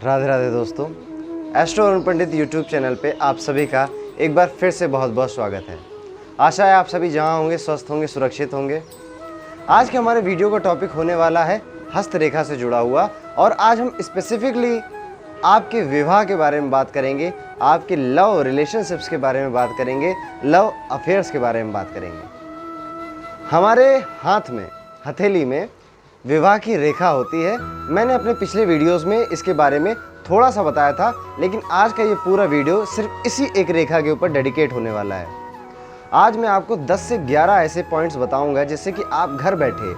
राधे राधे दोस्तों, एस्ट्रो अरुण पंडित YouTube channel पे आप सभी का एक बार फिर से बहुत बहुत स्वागत है। आशा है आप सभी जहाँ होंगे स्वस्थ होंगे, सुरक्षित होंगे। आज के हमारे वीडियो का टॉपिक होने वाला है हस्तरेखा से जुड़ा हुआ, और आज हम स्पेसिफिकली आपके विवाह के बारे में बात करेंगे, आपके लव रिलेशनशिप्स के बारे में बात करेंगे, लव अफेयर्स के बारे में बात करेंगे। हमारे हाथ में, हथेली में विवाह की रेखा होती है। मैंने अपने पिछले वीडियोस में इसके बारे में थोड़ा सा बताया था, लेकिन आज का ये पूरा वीडियो सिर्फ इसी एक रेखा के ऊपर डेडिकेट होने वाला है। आज मैं आपको 10 से 11 ऐसे पॉइंट्स बताऊंगा जिससे कि आप घर बैठे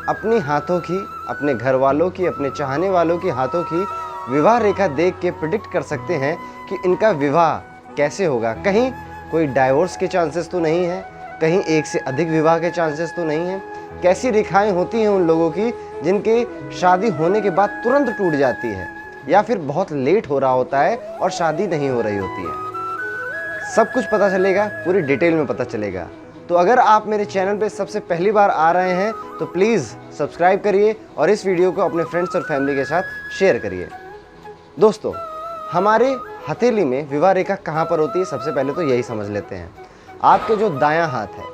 अपनी हाथों की, अपने घर वालों की, अपने चाहने वालों की हाथों की विवाह रेखा देख के प्रिडिक्ट कर सकते हैं कि इनका विवाह कैसे होगा। कहीं कोई डाइवोर्स के चांसेस तो नहीं है, कहीं एक से अधिक विवाह के चांसेस तो नहीं है। कैसी रेखाएं होती हैं उन लोगों की जिनके शादी होने के बाद तुरंत टूट जाती है, या फिर बहुत लेट हो रहा होता है और शादी नहीं हो रही होती है। सब कुछ पता चलेगा, पूरी डिटेल में पता चलेगा। तो अगर आप मेरे चैनल पे सबसे पहली बार आ रहे हैं तो प्लीज़ सब्सक्राइब करिए और इस वीडियो को अपने फ्रेंड्स और फैमिली के साथ शेयर करिए। दोस्तों, हमारे हथेली में विवाह रेखा कहाँ पर होती है, सबसे पहले तो यही समझ लेते हैं। आपके जो दायां हाथ है,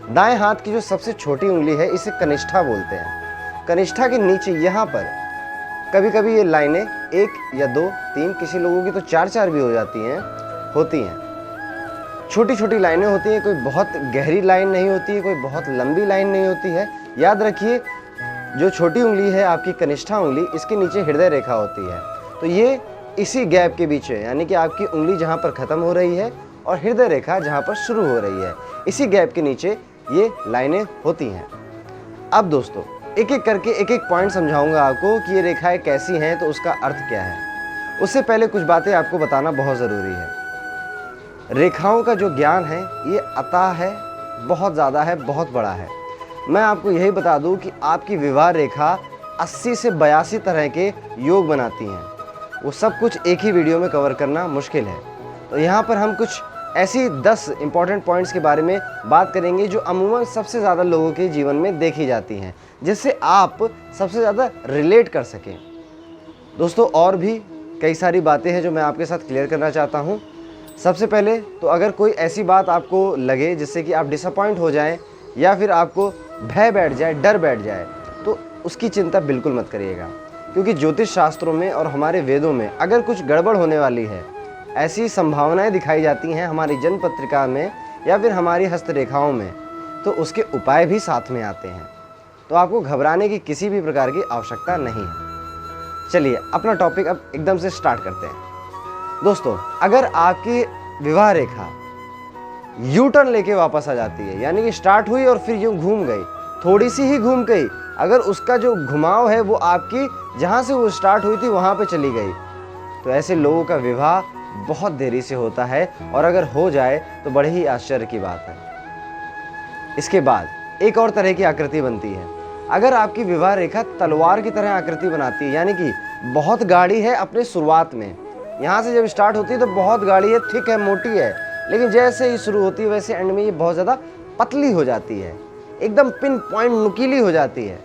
दाएं हाथ की जो सबसे छोटी उंगली है, इसे कनिष्ठा बोलते हैं। कनिष्ठा के नीचे यहाँ पर कभी कभी ये लाइनें 1 या 2, 3, किसी लोगों की तो 4-4 भी हो जाती हैं, होती हैं। छोटी छोटी लाइनें होती हैं, कोई बहुत गहरी लाइन नहीं होती है, कोई बहुत लंबी लाइन नहीं होती है। याद रखिए, जो छोटी उंगली है आपकी कनिष्ठा उंगली, इसके नीचे हृदय रेखा होती है। तो ये इसी गैप के बीच है, यानी कि आपकी उंगली जहाँ पर ख़त्म हो रही है और हृदय रेखा जहाँ पर शुरू हो रही है, इसी गैप के नीचे ये लाइनें होती हैं। अब दोस्तों, एक एक करके एक एक पॉइंट समझाऊंगा आपको कि ये रेखाएं कैसी हैं, तो उसका अर्थ क्या है। उससे पहले कुछ बातें आपको बताना बहुत ज़रूरी है। रेखाओं का जो ज्ञान है ये अथाह है, बहुत ज़्यादा है, बहुत बड़ा है। मैं आपको यही बता दूं कि आपकी विवाह रेखा 80 से 82 तरह के योग बनाती हैं। वो सब कुछ एक ही वीडियो में कवर करना मुश्किल है। तो यहाँ पर हम कुछ ऐसी 10 इंपॉर्टेंट पॉइंट्स के बारे में बात करेंगे जो अमूमन सबसे ज़्यादा लोगों के जीवन में देखी जाती हैं, जिससे आप सबसे ज़्यादा रिलेट कर सकें। दोस्तों, और भी कई सारी बातें हैं जो मैं आपके साथ क्लियर करना चाहता हूं। सबसे पहले तो अगर कोई ऐसी बात आपको लगे जिससे कि आप डिसअपॉइंट हो जाएं या फिर आपको भय बैठ जाए, डर बैठ जाए, तो उसकी चिंता बिल्कुल मत करिएगा, क्योंकि ज्योतिष शास्त्रों में और हमारे वेदों में अगर कुछ गड़बड़ होने वाली है, ऐसी संभावनाएं दिखाई जाती हैं हमारी जन्म पत्रिका में या फिर हमारी हस्तरेखाओं में, तो उसके उपाय भी साथ में आते हैं। तो आपको घबराने की किसी भी प्रकार की आवश्यकता नहीं है। चलिए अपना टॉपिक अब एकदम से स्टार्ट करते हैं। दोस्तों, अगर आपकी विवाह रेखा यू टर्न लेके वापस आ जाती है, यानी कि स्टार्ट हुई और फिर यूँ घूम गई, थोड़ी सी ही घूम गई, अगर उसका जो घुमाव है वो आपकी जहाँ से वो स्टार्ट हुई थी वहाँ पे चली गई, तो ऐसे लोगों का विवाह बहुत देरी से होता है, और अगर हो जाए तो बड़े ही आश्चर्य की बात है। इसके बाद एक और तरह की आकृति बनती है। अगर आपकी विवाह रेखा तलवार की तरह आकृति बनाती है, यानी कि बहुत गाढ़ी है अपने शुरुआत में, यहाँ से जब स्टार्ट होती है तो बहुत गाढ़ी है, थिक है, मोटी है, लेकिन जैसे ही शुरू होती है वैसे एंड में ये बहुत ज़्यादा पतली हो जाती है, एकदम पिन पॉइंट नुकीली हो जाती है।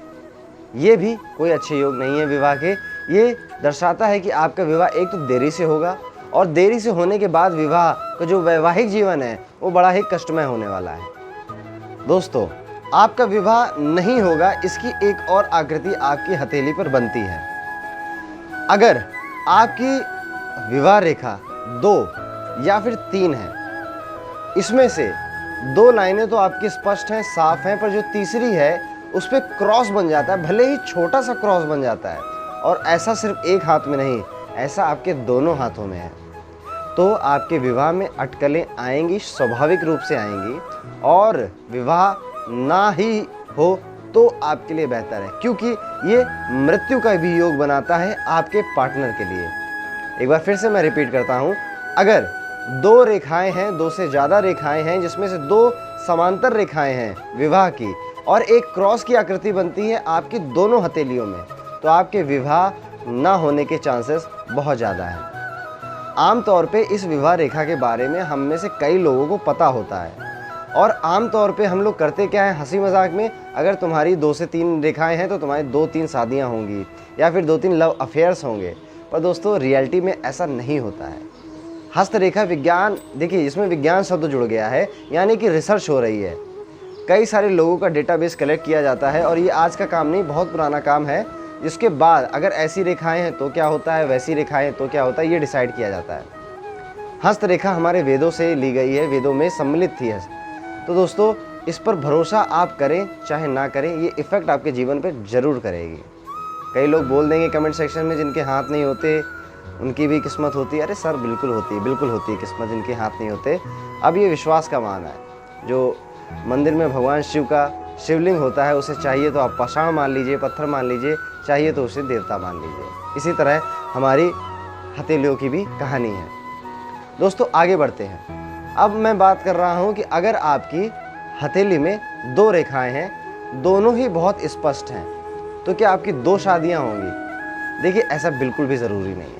ये भी कोई अच्छे योग नहीं है विवाह के। ये दर्शाता है कि आपका विवाह एक तो देरी से होगा, और देरी से होने के बाद विवाह का जो वैवाहिक जीवन है वो बड़ा ही कष्टमय होने वाला है। दोस्तों, आपका विवाह नहीं होगा, इसकी एक और आकृति आपकी हथेली पर बनती है। अगर आपकी विवाह रेखा 2 या फिर 3 है, इसमें से 2 लाइनें तो आपकी स्पष्ट हैं, साफ हैं, पर जो तीसरी है उस पर क्रॉस बन जाता है, भले ही छोटा सा क्रॉस बन जाता है, और ऐसा सिर्फ एक हाथ में नहीं, ऐसा आपके दोनों हाथों में है, तो आपके विवाह में अटकलें आएंगी, स्वाभाविक रूप से आएंगी, और विवाह ना ही हो तो आपके लिए बेहतर है, क्योंकि ये मृत्यु का भी योग बनाता है आपके पार्टनर के लिए। एक बार फिर से मैं रिपीट करता हूँ, अगर 2 रेखाएं हैं, 2 से ज़्यादा रेखाएं हैं, जिसमें से 2 समांतर रेखाएं हैं विवाह की, और एक क्रॉस की आकृति बनती है आपकी दोनों हथेलियों में, तो आपके विवाह ना होने के चांसेस बहुत ज़्यादा हैं। आमतौर पे इस विवाह रेखा के बारे में हम में से कई लोगों को पता होता है, और आमतौर पे हम लोग करते क्या है, हंसी मजाक में, अगर तुम्हारी 2 से 3 रेखाएं हैं तो तुम्हारी 2-3 शादियां होंगी या फिर 2-3 लव अफेयर्स होंगे। पर दोस्तों रियलिटी में ऐसा नहीं होता है। हस्तरेखा विज्ञान, देखिए इसमें विज्ञान शब्द जुड़ गया है, यानी कि रिसर्च हो रही है। कई सारे लोगों का डेटाबेस कलेक्ट किया जाता है और ये आज का काम नहीं, बहुत पुराना काम है। जिसके बाद अगर ऐसी रेखाएं हैं तो क्या होता है, वैसी रेखाएं तो क्या होता है, ये डिसाइड किया जाता है। हस्तरेखा हमारे वेदों से ली गई है, वेदों में सम्मिलित थी है। तो दोस्तों इस पर भरोसा आप करें चाहे ना करें, ये इफ़ेक्ट आपके जीवन पर ज़रूर करेगी। कई लोग बोल देंगे कमेंट सेक्शन में, जिनके हाथ नहीं होते उनकी भी किस्मत होती है। अरे सर बिल्कुल होती है, बिल्कुल होती है किस्मत, जिनके हाथ नहीं होते। अब ये विश्वास का मान है। जो मंदिर में भगवान शिव का शिवलिंग होता है, उसे चाहिए तो आप पाषाण मान लीजिए, पत्थर मान लीजिए, चाहिए तो उसे देवता मान लीजिए। इसी तरह हमारी हथेलियों की भी कहानी है। दोस्तों आगे बढ़ते हैं। अब मैं बात कर रहा हूँ कि अगर आपकी हथेली में 2 रेखाएं हैं, दोनों ही बहुत स्पष्ट हैं, तो क्या आपकी 2 शादियाँ होंगी? देखिए ऐसा बिल्कुल भी ज़रूरी नहीं है।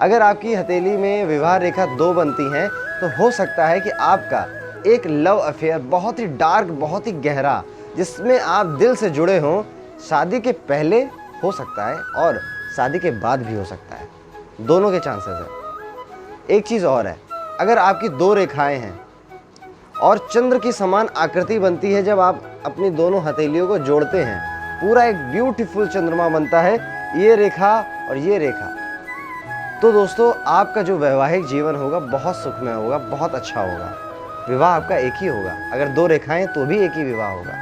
अगर आपकी हथेली में विवाह रेखा 2 बनती हैं तो हो सकता है कि आपका एक लव अफेयर बहुत ही डार्क, बहुत ही गहरा, जिसमें आप दिल से जुड़े हों, शादी के पहले हो सकता है और शादी के बाद भी हो सकता है। दोनों के चांसेस हैं। एक चीज़ और है, अगर आपकी 2 रेखाएं हैं और चंद्र की समान आकृति बनती है, जब आप अपनी दोनों हथेलियों को जोड़ते हैं, पूरा एक ब्यूटीफुल चंद्रमा बनता है, ये रेखा और ये रेखा, तो दोस्तों आपका जो वैवाहिक जीवन होगा बहुत सुखमय होगा, बहुत अच्छा होगा। विवाह आपका एक ही होगा, अगर 2 रेखाएं तो भी एक ही विवाह होगा।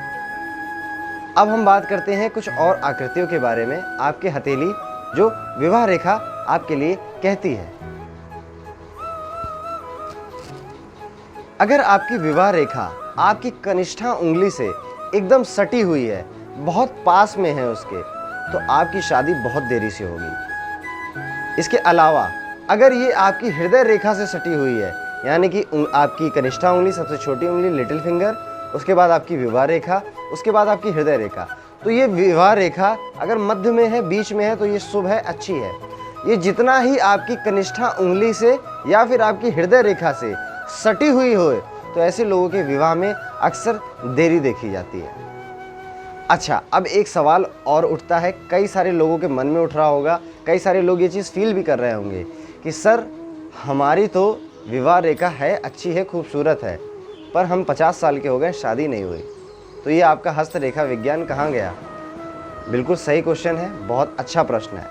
अब हम बात करते हैं कुछ और आकृतियों के बारे में, आपके हथेली जो विवाह रेखा आपके लिए कहती है। अगर आपकी विवाह रेखा आपकी कनिष्ठा उंगली से एकदम सटी हुई है, बहुत पास में है उसके, तो आपकी शादी बहुत देरी से होगी। इसके अलावा अगर ये आपकी हृदय रेखा से सटी हुई है, यानी कि आपकी कनिष्ठा उंगली, सबसे छोटी उंगली लिटिल फिंगर, उसके बाद आपकी विवाह रेखा, उसके बाद आपकी हृदय रेखा, तो ये विवाह रेखा अगर मध्य में है, बीच में है, तो ये शुभ है, अच्छी है। ये जितना ही आपकी कनिष्ठा उंगली से या फिर आपकी हृदय रेखा से सटी हुई हो, तो ऐसे लोगों के विवाह में अक्सर देरी देखी जाती है। अच्छा, अब एक सवाल और उठता है, कई सारे लोगों के मन में उठ रहा होगा, कई सारे लोग ये चीज़ फील भी कर रहे होंगे कि सर हमारी तो विवाह रेखा है, अच्छी है, खूबसूरत है, पर हम 50 साल के हो गए, शादी नहीं हुई, तो ये आपका हस्तरेखा विज्ञान कहाँ गया? बिल्कुल सही क्वेश्चन है, बहुत अच्छा प्रश्न है।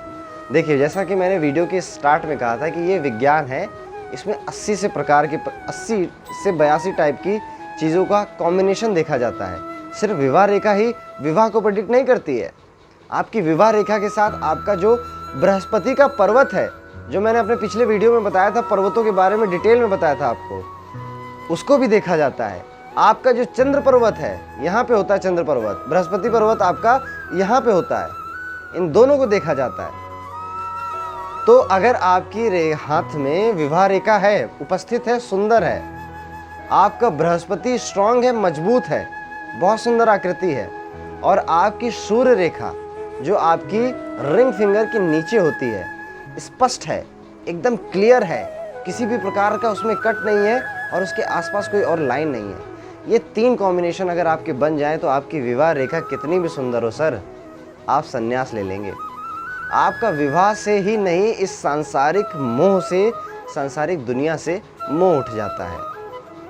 देखिए जैसा कि मैंने वीडियो के स्टार्ट में कहा था कि ये विज्ञान है, इसमें 80 से 82 टाइप की चीज़ों का कॉम्बिनेशन देखा जाता है। सिर्फ विवाह रेखा ही विवाह को प्रेडिक्ट नहीं करती है। आपकी विवाह रेखा के साथ आपका जो बृहस्पति का पर्वत है, जो मैंने अपने पिछले वीडियो में बताया था, पर्वतों के बारे में डिटेल में बताया था आपको, उसको भी देखा जाता है। आपका जो चंद्र पर्वत है, यहाँ पे होता है चंद्र पर्वत, बृहस्पति पर्वत आपका यहाँ पे होता है, इन दोनों को देखा जाता है। तो अगर आपकी हाथ में विवाह रेखा है, उपस्थित है, सुंदर है, आपका बृहस्पति स्ट्रांग है, मजबूत है, बहुत सुंदर आकृति है, और आपकी सूर्य रेखा जो आपकी रिंग फिंगर के नीचे होती है, स्पष्ट है, एकदम क्लियर है, किसी भी प्रकार का उसमें कट नहीं है और उसके आसपास कोई और लाइन नहीं है। ये 3 कॉम्बिनेशन अगर आपके बन जाएं तो आपकी विवाह रेखा कितनी भी सुंदर हो सर, आप संन्यास ले लेंगे। आपका विवाह से ही नहीं, इस सांसारिक मोह से, सांसारिक दुनिया से मोह उठ जाता है,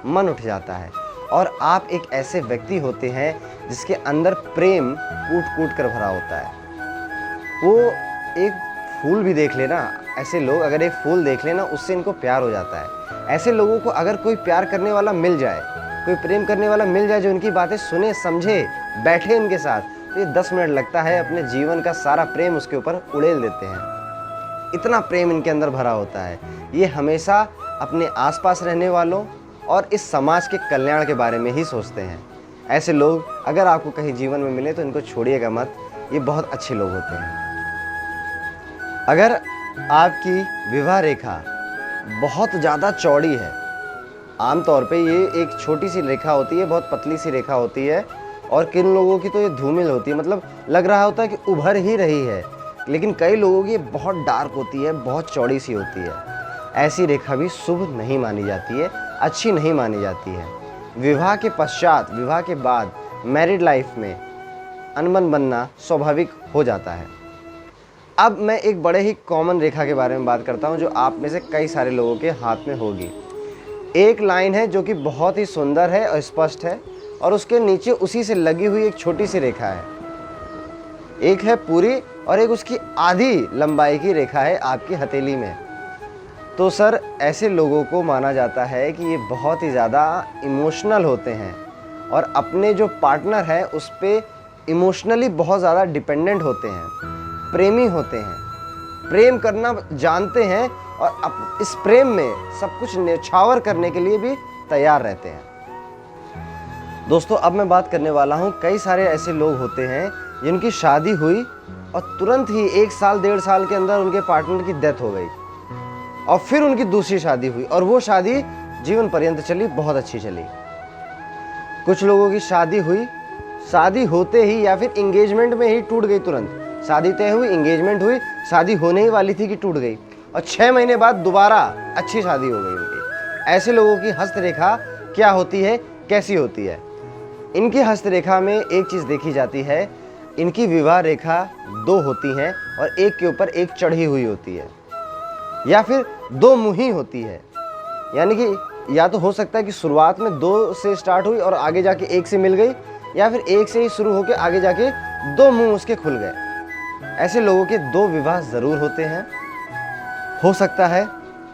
मन उठ जाता है, और आप एक ऐसे व्यक्ति होते हैं जिसके अंदर प्रेम कूट कूट कर भरा होता है। वो एक फूल भी देख लेना, ऐसे लोग अगर एक फूल देख लेना, उससे इनको प्यार हो जाता है। ऐसे लोगों को अगर कोई प्यार करने वाला मिल जाए, कोई प्रेम करने वाला मिल जाए, जो इनकी बातें सुने, समझे, बैठे इनके साथ, तो ये 10 मिनट लगता है अपने जीवन का सारा प्रेम उसके ऊपर उड़ेल देते हैं। इतना प्रेम इनके अंदर भरा होता है। ये हमेशा अपने आसपास रहने वालों और इस समाज के कल्याण के बारे में ही सोचते हैं। ऐसे लोग अगर आपको कहीं जीवन में मिले तो इनको छोड़िएगा मत, ये बहुत अच्छे लोग होते हैं। अगर आपकी विवाह रेखा बहुत ज़्यादा चौड़ी है, आमतौर पे ये एक छोटी सी रेखा होती है, बहुत पतली सी रेखा होती है, और किन लोगों की तो ये धूमिल होती है, मतलब लग रहा होता है कि उभर ही रही है, लेकिन कई लोगों की ये बहुत डार्क होती है, बहुत चौड़ी सी होती है। ऐसी रेखा भी शुभ नहीं मानी जाती है, अच्छी नहीं मानी जाती है। विवाह के पश्चात, विवाह के बाद मैरिड लाइफ में अनबन बनना स्वाभाविक हो जाता है। अब मैं एक बड़े ही कॉमन रेखा के बारे में बात करता हूँ जो आप में से कई सारे लोगों के हाथ में होगी। एक लाइन है जो कि बहुत ही सुंदर है और स्पष्ट है, और उसके नीचे उसी से लगी हुई एक छोटी सी रेखा है। एक है पूरी और एक उसकी आधी लंबाई की रेखा है आपकी हथेली में। तो सर ऐसे लोगों को माना जाता है कि ये बहुत ही ज़्यादा इमोशनल होते हैं और अपने जो पार्टनर है उस पर इमोशनली बहुत ज़्यादा डिपेंडेंट होते हैं, प्रेमी होते हैं, प्रेम करना जानते हैं और इस प्रेम में सब कुछ न्यौछावर करने के लिए भी तैयार रहते हैं। दोस्तों अब मैं बात करने वाला हूँ, कई सारे ऐसे लोग होते हैं जिनकी शादी हुई और तुरंत ही 1 साल 1.5 साल के अंदर उनके पार्टनर की डेथ हो गई और फिर उनकी दूसरी शादी हुई और वो शादी जीवन पर्यंत चली, बहुत अच्छी चली। कुछ लोगों की शादी हुई, शादी होते ही या फिर इंगेजमेंट में ही टूट गई। तुरंत शादी तय हुई, इंगेजमेंट हुई, शादी होने ही वाली थी कि टूट गई और 6 महीने बाद दोबारा अच्छी शादी हो गई उनकी। ऐसे लोगों की हस्तरेखा क्या होती है, कैसी होती है? इनकी हस्तरेखा में एक चीज़ देखी जाती है, इनकी विवाह रेखा 2 होती हैं और एक के ऊपर एक चढ़ी हुई होती है या फिर 2 मुही होती है। यानी कि या तो हो सकता है कि शुरुआत में 2 से स्टार्ट हुई और आगे जाके 1 से मिल गई, या फिर 1 से ही शुरू होकर आगे जाके 2 मुंह उसके खुल गए। ऐसे लोगों के 2 विवाह ज़रूर होते हैं। हो सकता है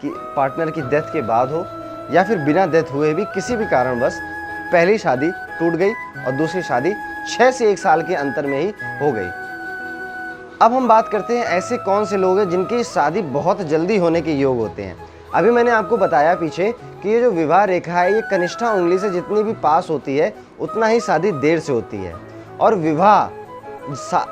कि पार्टनर की डेथ के बाद हो या फिर बिना डेथ हुए भी किसी भी कारणवश पहली शादी टूट गई और दूसरी शादी 6 से 1 साल के अंतर में ही हो गई। अब हम बात करते हैं ऐसे कौन से लोग हैं जिनकी शादी बहुत जल्दी होने के योग होते हैं। अभी मैंने आपको बताया पीछे कि ये जो विवाह रेखा है ये कनिष्ठा उंगली से जितनी भी पास होती है उतना ही शादी देर से होती है। और विवाह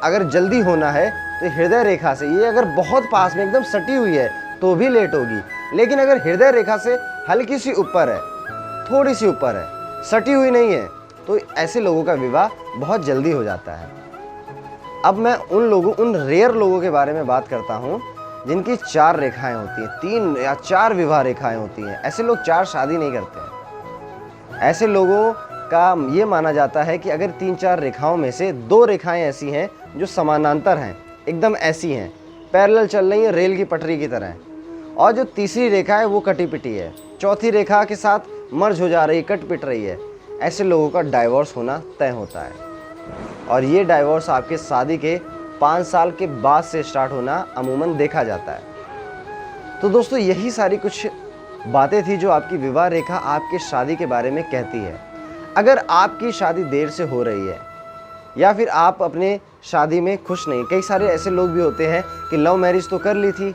अगर जल्दी होना है तो हृदय रेखा से, ये अगर बहुत पास में एकदम सटी हुई है तो भी लेट होगी, लेकिन अगर हृदय रेखा से हल्की सी ऊपर है, थोड़ी सी ऊपर है, सटी हुई नहीं है, तो ऐसे लोगों का विवाह बहुत जल्दी हो जाता है। अब मैं उन रेयर लोगों के बारे में बात करता हूँ जिनकी 4 रेखाएं होती हैं, 3 या 4 विवाह रेखाएं होती हैं। ऐसे लोग 4 शादी नहीं करते हैं। ऐसे लोगों का ये माना जाता है कि अगर 3-4 रेखाओं में से 2 रेखाएं ऐसी हैं जो समानांतर हैं, एकदम ऐसी हैं, पैरेलल चल रही हैं रेल की पटरी की तरह, और जो तीसरी रेखा है वो कटी पिटी है, चौथी रेखा के साथ मर्ज हो जा रही है, कट पिट रही है, ऐसे लोगों का डाइवोर्स होना तय होता है। और ये डाइवोर्स आपके शादी के 5 साल के बाद से स्टार्ट होना अमूमन देखा जाता है। तो दोस्तों यही सारी कुछ बातें थी जो आपकी विवाह रेखा आपके शादी के बारे में कहती है। अगर आपकी शादी देर से हो रही है या फिर आप अपने शादी में खुश नहीं, कई सारे ऐसे लोग भी होते हैं कि लव मैरिज तो कर ली थी,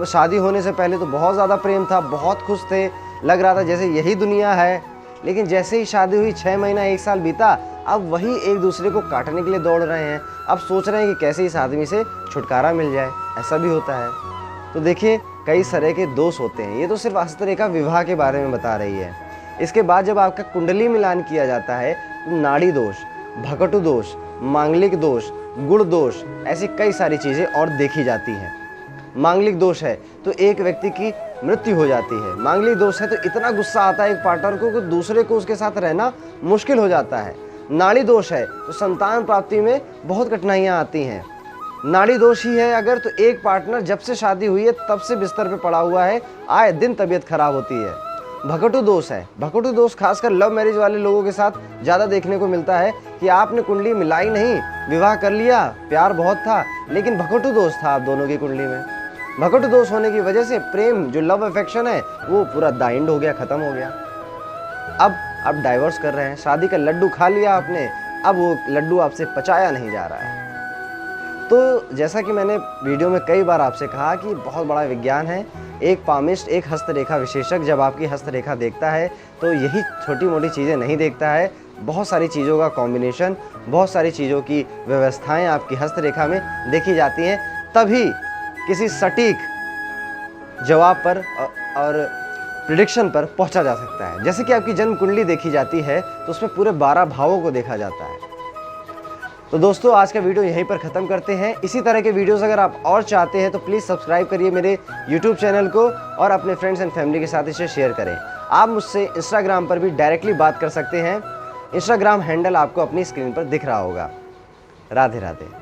शादी होने से पहले तो बहुत ज़्यादा प्रेम था, बहुत खुश थे, लग रहा था जैसे यही दुनिया है, लेकिन जैसे ही शादी हुई 6 महीना 1 साल बीता, अब वही एक दूसरे को काटने के लिए दौड़ रहे हैं। अब सोच रहे हैं कि कैसे इस आदमी से छुटकारा मिल जाए, ऐसा भी होता है। तो देखिए कई तरह के दोष होते हैं। ये तो सिर्फ हस्तरेखा विवाह के बारे में बता रही है। इसके बाद जब आपका कुंडली मिलान किया जाता है तो नाड़ी दोष, भकटु दोष, मांगलिक दोष, गुण दोष, ऐसी कई सारी चीज़ें और देखी जाती हैं। मांगलिक दोष है तो एक व्यक्ति की मृत्यु हो जाती है। मांगलिक दोष है तो इतना गुस्सा आता है एक पार्टनर को कि दूसरे को उसके साथ रहना मुश्किल हो जाता है। नाड़ी दोष है तो संतान प्राप्ति में बहुत कठिनाइयाँ आती हैं। नाड़ी दोष ही है अगर तो एक पार्टनर जब से शादी हुई है तब से बिस्तर पे पड़ा हुआ है, आए दिन तबीयत खराब होती है। भकटु दोष है। भकटु दोष खासकर लव मैरिज वाले लोगों के साथ ज़्यादा देखने को मिलता है कि आपने कुंडली मिलाई नहीं, विवाह कर लिया, प्यार बहुत था, लेकिन भकटु दोष था आप दोनों की कुंडली में। भकटु दोष होने की वजह से प्रेम जो लव अफेक्शन है वो पूरा दाइंड हो गया, खत्म हो गया। अब आप डाइवोर्स कर रहे हैं, शादी का लड्डू खा लिया आपने, अब वो लड्डू आपसे पचाया नहीं जा रहा है। तो जैसा कि मैंने वीडियो में कई बार आपसे कहा कि बहुत बड़ा विज्ञान है। एक पामिस्ट, एक हस्तरेखा विशेषज्ञ जब आपकी हस्तरेखा देखता है तो यही छोटी मोटी चीज़ें नहीं देखता है, बहुत सारी चीज़ों का कॉम्बिनेशन, बहुत सारी चीज़ों की व्यवस्थाएं आपकी हस्तरेखा में देखी जाती हैं, तभी किसी सटीक जवाब पर और प्रिडिक्शन पर पहुंचा जा सकता है। जैसे कि आपकी जन्म कुंडली देखी जाती है तो उसमें पूरे 12 भावों को देखा जाता है। तो दोस्तों आज का वीडियो यहीं पर ख़त्म करते हैं। इसी तरह के वीडियोस अगर आप और चाहते हैं तो प्लीज़ सब्सक्राइब करिए मेरे YouTube चैनल को और अपने फ्रेंड्स एंड फैमिली के साथ इसे शेयर करें। आप मुझसे इंस्टाग्राम पर भी डायरेक्टली बात कर सकते हैं। इंस्टाग्राम हैंडल आपको अपनी स्क्रीन पर दिख रहा होगा। राधे राधे।